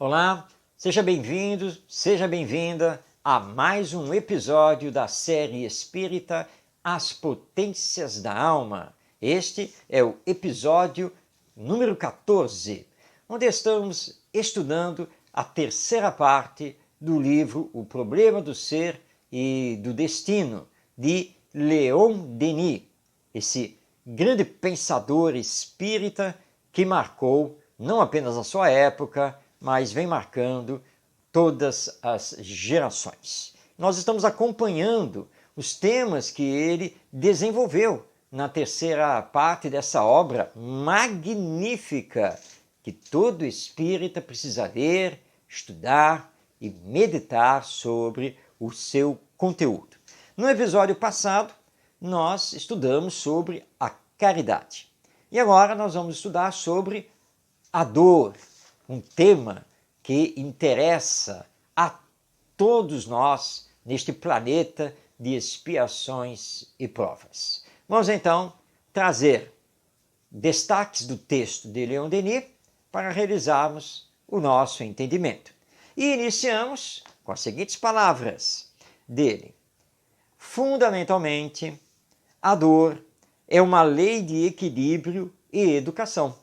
Olá, seja bem-vindo, seja bem-vinda a mais um episódio da série espírita As Potências da Alma. Este é o episódio número 14, onde estamos estudando a terceira parte do livro O Problema do Ser e do Destino, de Leon Denis, esse grande pensador espírita que marcou não apenas a sua época, mas vem marcando todas as gerações. Nós estamos acompanhando os temas que ele desenvolveu na terceira parte dessa obra magnífica que todo espírita precisa ler, estudar e meditar sobre o seu conteúdo. No episódio passado, nós estudamos sobre a caridade. E agora nós vamos estudar sobre a dor, um tema que interessa a todos nós neste planeta de expiações e provas. Vamos então trazer destaques do texto de Leon Denis para realizarmos o nosso entendimento. E iniciamos com as seguintes palavras dele. Fundamentalmente, a dor é uma lei de equilíbrio e educação.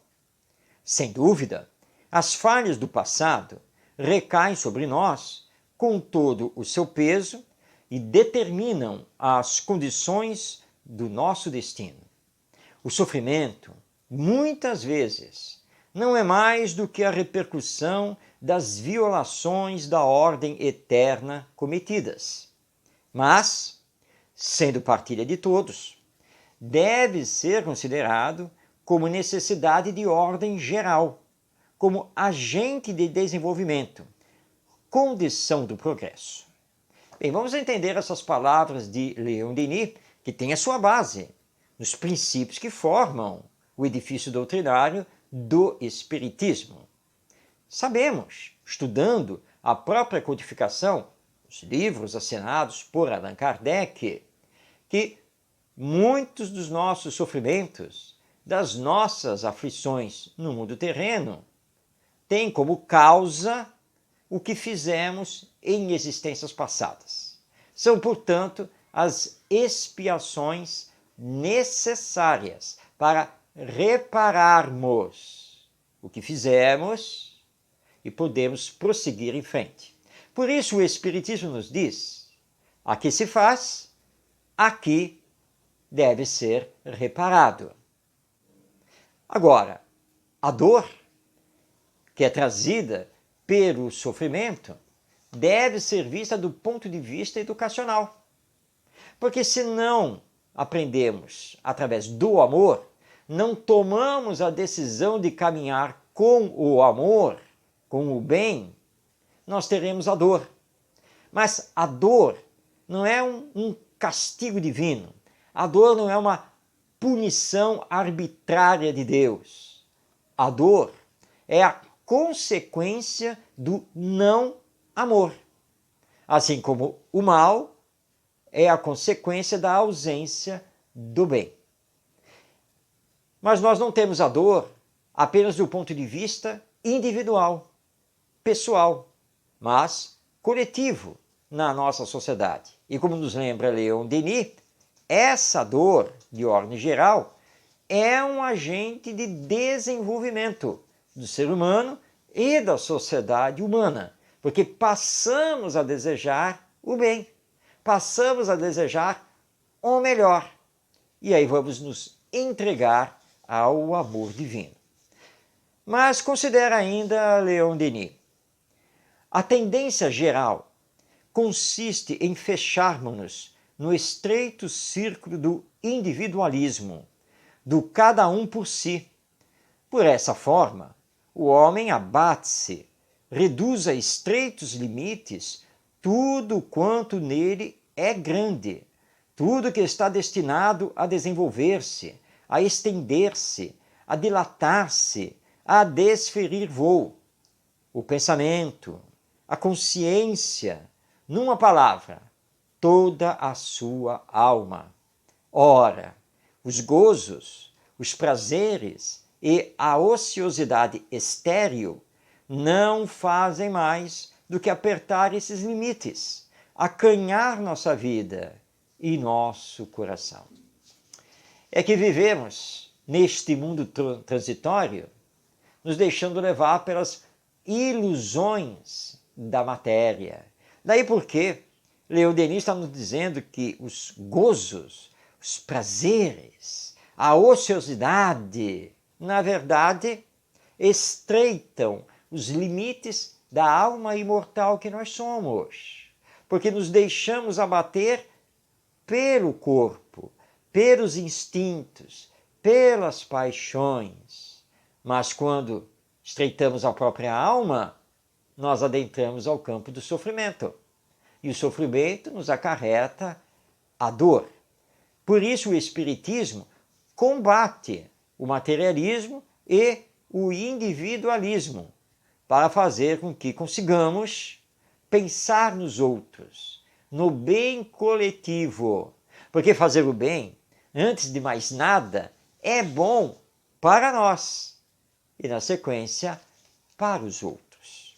Sem dúvida, as falhas do passado recaem sobre nós com todo o seu peso e determinam as condições do nosso destino. O sofrimento, muitas vezes, não é mais do que a repercussão das violações da ordem eterna cometidas. Mas, sendo partilha de todos, deve ser considerado como necessidade de ordem geral, como agente de desenvolvimento, condição do progresso. Bem, vamos entender essas palavras de Leon Denis, que tem a sua base nos princípios que formam o edifício doutrinário do Espiritismo. Sabemos, estudando a própria codificação, os livros assinados por Allan Kardec, que muitos dos nossos sofrimentos, das nossas aflições no mundo terreno, têm como causa o que fizemos em existências passadas. São, portanto, as expiações necessárias para repararmos o que fizemos e podemos prosseguir em frente. Por isso o Espiritismo nos diz: aqui se faz, aqui deve ser reparado. Agora, a dor que é trazida pelo sofrimento deve ser vista do ponto de vista educacional. Porque se não aprendemos através do amor, não tomamos a decisão de caminhar com o amor, com o bem, nós teremos a dor. Mas a dor não é um castigo divino. A dor não é uma punição arbitrária de Deus. A dor é a consequência do não amor. Assim como o mal é a consequência da ausência do bem. Mas nós não temos a dor apenas do ponto de vista individual, pessoal, mas coletivo na nossa sociedade. E como nos lembra Leon Denis, essa dor, de ordem geral, é um agente de desenvolvimento do ser humano e da sociedade humana, porque passamos a desejar o bem, passamos a desejar o melhor, e aí vamos nos entregar ao amor divino. Mas considera ainda Leon Denis, a tendência geral consiste em fecharmos-nos no estreito círculo do individualismo, do cada um por si. Por essa forma, o homem abate-se, reduz a estreitos limites tudo quanto nele é grande, tudo que está destinado a desenvolver-se, a estender-se, a dilatar-se, a desferir voo. O pensamento, a consciência, numa palavra, toda a sua alma. Ora, os gozos, os prazeres e a ociosidade estéril não fazem mais do que apertar esses limites, acanhar nossa vida e nosso coração. É que vivemos neste mundo transitório, nos deixando levar pelas ilusões da matéria. Daí porque Leon Denis está nos dizendo que os gozos, os prazeres, a ociosidade, na verdade, estreitam os limites da alma imortal que nós somos, porque nos deixamos abater pelo corpo, pelos instintos, pelas paixões. Mas quando estreitamos a própria alma, nós adentramos ao campo do sofrimento. E o sofrimento nos acarreta a dor. Por isso o Espiritismo combate o materialismo e o individualismo, para fazer com que consigamos pensar nos outros, no bem coletivo. Porque fazer o bem, antes de mais nada, é bom para nós e, na sequência, para os outros.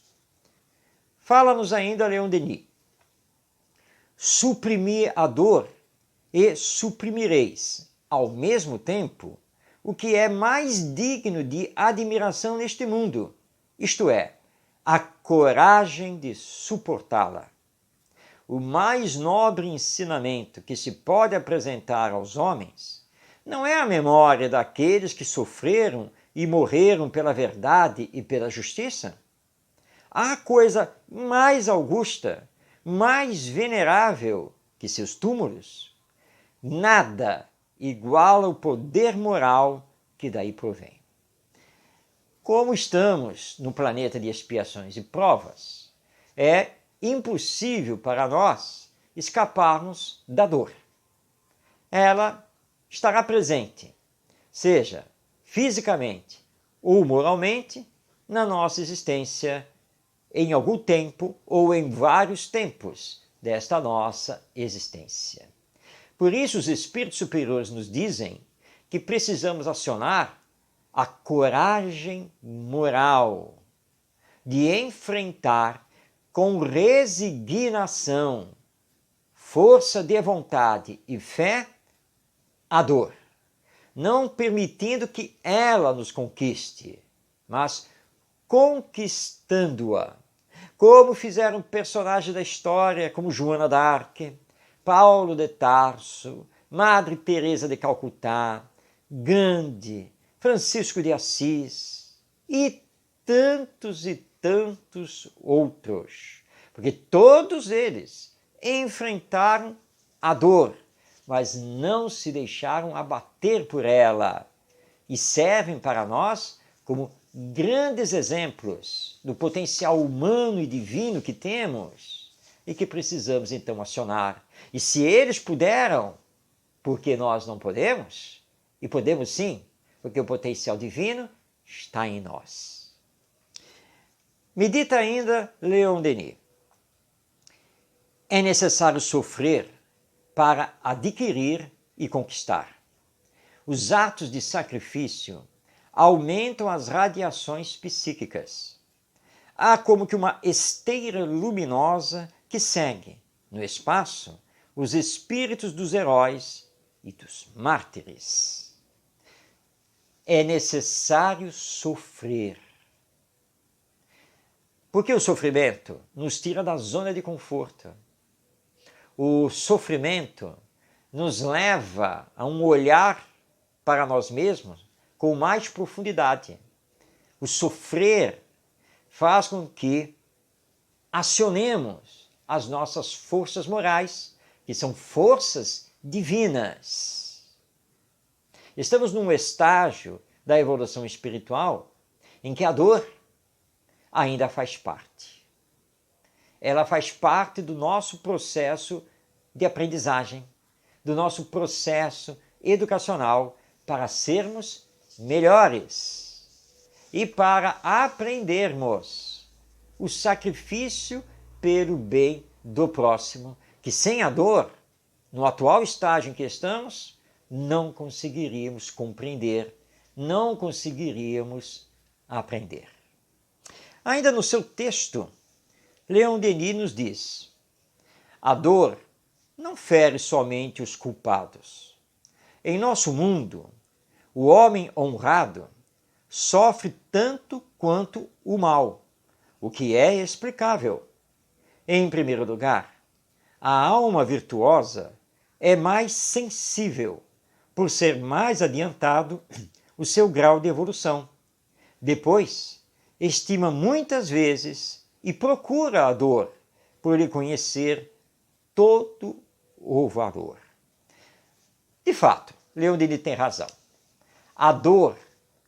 Fala-nos ainda Leon Denis: suprimir a dor e suprimireis, ao mesmo tempo, o que é mais digno de admiração neste mundo, isto é, a coragem de suportá-la. O mais nobre ensinamento que se pode apresentar aos homens não é a memória daqueles que sofreram e morreram pela verdade e pela justiça. Há coisa mais augusta, mais venerável que seus túmulos? Nada iguala o poder moral que daí provém. Como estamos no planeta de expiações e provas, é impossível para nós escaparmos da dor. Ela estará presente, seja fisicamente ou moralmente, na nossa existência em algum tempo ou em vários tempos desta nossa existência. Por isso os espíritos superiores nos dizem que precisamos acionar a coragem moral de enfrentar com resignação, força de vontade e fé a dor, não permitindo que ela nos conquiste, mas conquistando-a, como fizeram personagens da história como Joana d'Arc, Paulo de Tarso, Madre Teresa de Calcutá, Gandhi, Francisco de Assis e tantos outros, porque todos eles enfrentaram a dor, mas não se deixaram abater por ela e servem para nós como grandes exemplos do potencial humano e divino que temos e que precisamos então acionar. E se eles puderam, por que nós não podemos? E podemos sim, porque o potencial divino está em nós. Medita ainda Leon Denis: é necessário sofrer para adquirir e conquistar. Os atos de sacrifício aumentam as radiações psíquicas. Há como que uma esteira luminosa que segue, no espaço, os espíritos dos heróis e dos mártires. É necessário sofrer. Porque o sofrimento nos tira da zona de conforto. O sofrimento nos leva a um olhar para nós mesmos com mais profundidade. O sofrer faz com que acionemos as nossas forças morais, que são forças divinas. Estamos num estágio da evolução espiritual em que a dor ainda faz parte. Ela faz parte do nosso processo de aprendizagem, do nosso processo educacional para sermos melhores e para aprendermos o sacrifício pelo bem do próximo, que sem a dor, no atual estágio em que estamos, não conseguiríamos compreender, não conseguiríamos aprender. Ainda no seu texto, Leon Denis nos diz: a dor não fere somente os culpados. Em nosso mundo, o homem honrado sofre tanto quanto o mal, o que é explicável. Em primeiro lugar, a alma virtuosa é mais sensível, por ser mais adiantado o seu grau de evolução. Depois, estima muitas vezes e procura a dor, por lhe conhecer todo o valor. De fato, Leon Denis tem razão. A dor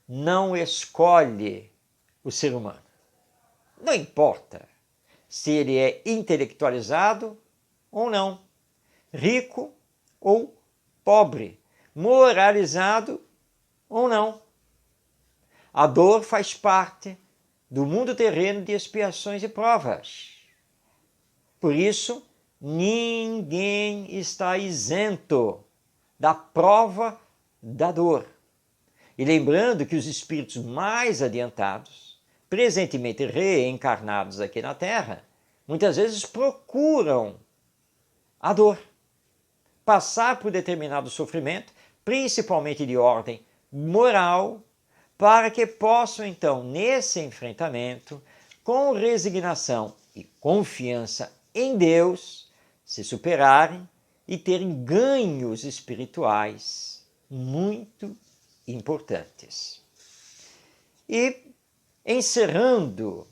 não escolhe o ser humano. Não importa se ele é intelectualizado ou não, rico ou pobre, moralizado ou não. A dor faz parte do mundo terreno de expiações e provas. Por isso, ninguém está isento da prova da dor. E lembrando que os espíritos mais adiantados, presentemente reencarnados aqui na Terra, muitas vezes procuram a dor, passar por determinado sofrimento, principalmente de ordem moral, para que possam então, nesse enfrentamento, com resignação e confiança em Deus, se superarem e terem ganhos espirituais muito importantes. E, encerrando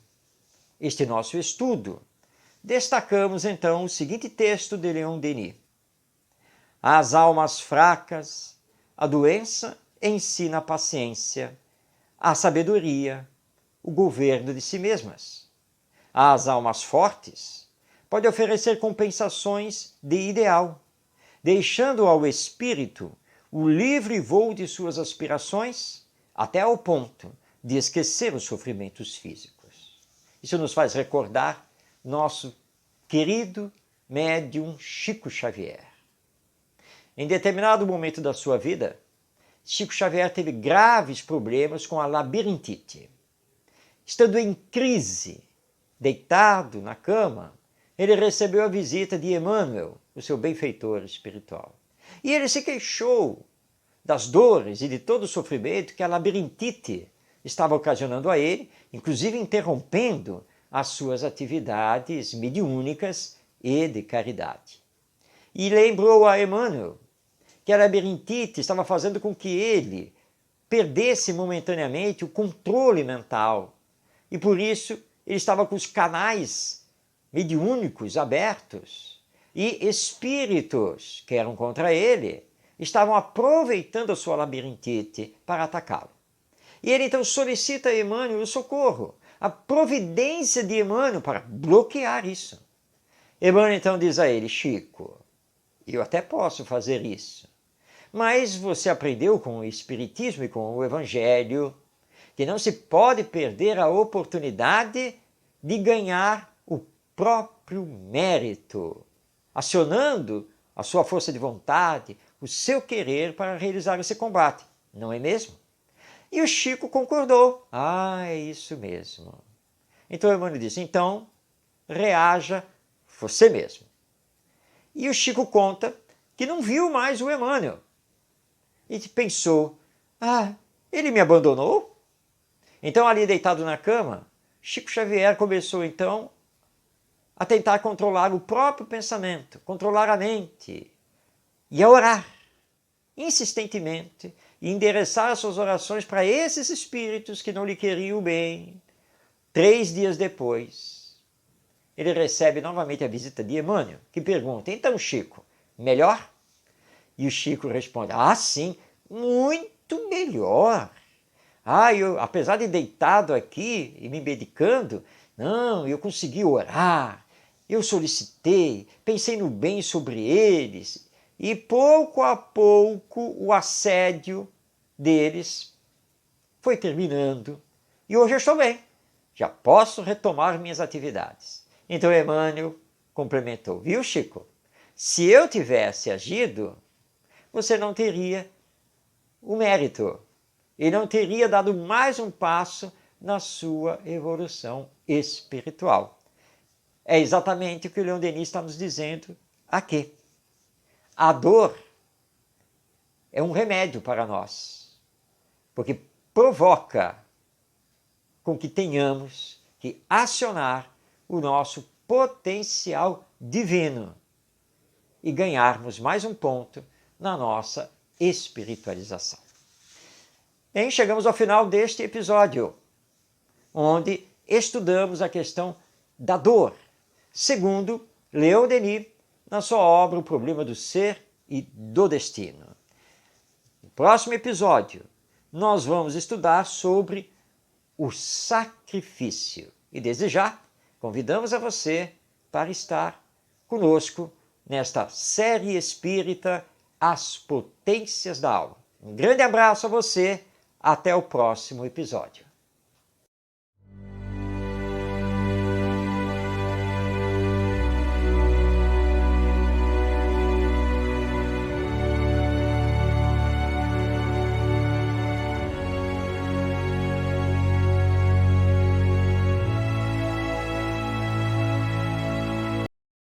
este nosso estudo, destacamos então o seguinte texto de Leon Denis: às almas fracas, a doença ensina a paciência, a sabedoria, o governo de si mesmas. Às almas fortes, pode oferecer compensações de ideal, deixando ao espírito o livre voo de suas aspirações até ao ponto de esquecer os sofrimentos físicos. Isso nos faz recordar nosso querido médium Chico Xavier. Em determinado momento da sua vida, Chico Xavier teve graves problemas com a labirintite. Estando em crise, deitado na cama, ele recebeu a visita de Emmanuel, o seu benfeitor espiritual. E ele se queixou das dores e de todo o sofrimento que a labirintite estava ocasionando a ele, inclusive interrompendo as suas atividades mediúnicas e de caridade. E lembrou a Emmanuel que a labirintite estava fazendo com que ele perdesse momentaneamente o controle mental. E por isso ele estava com os canais mediúnicos abertos. E espíritos que eram contra ele estavam aproveitando a sua labirintite para atacá-lo. E ele então solicita a Emmanuel o socorro, a providência de Emmanuel para bloquear isso. Emmanuel então diz a ele: Chico, eu até posso fazer isso, mas você aprendeu com o Espiritismo e com o Evangelho que não se pode perder a oportunidade de ganhar o próprio mérito, acionando a sua força de vontade, o seu querer para realizar esse combate, não é mesmo? E o Chico concordou. Ah, é isso mesmo. Então o Emmanuel disse: então, reaja você mesmo. E o Chico conta que não viu mais o Emmanuel. E pensou: ah, ele me abandonou? Então, ali deitado na cama, Chico Xavier começou então a tentar controlar o próprio pensamento, controlar a mente e a orar insistentemente e endereçar as suas orações para esses espíritos que não lhe queriam bem. 3 dias depois, ele recebe novamente a visita de Emmanuel, que pergunta: então, Chico, melhor? E o Chico responde: ah, sim, muito melhor. Ah, apesar de deitado aqui e me medicando, não, eu consegui orar, eu solicitei, pensei no bem sobre eles, e pouco a pouco o assédio deles foi terminando. E hoje eu estou bem, já posso retomar minhas atividades. Então Emmanuel complementou: viu, Chico? Se eu tivesse agido, você não teria o mérito e não teria dado mais um passo na sua evolução espiritual. É exatamente o que o Leon Denis está nos dizendo aqui. A dor é um remédio para nós, porque provoca com que tenhamos que acionar o nosso potencial divino e ganharmos mais um ponto na nossa espiritualização. E chegamos ao final deste episódio, onde estudamos a questão da dor, segundo Leon Denis, na sua obra O Problema do Ser e do Destino. No próximo episódio, nós vamos estudar sobre o sacrifício. E desde já, convidamos a você para estar conosco nesta série espírita As Potências da Alma. Um grande abraço a você, até o próximo episódio.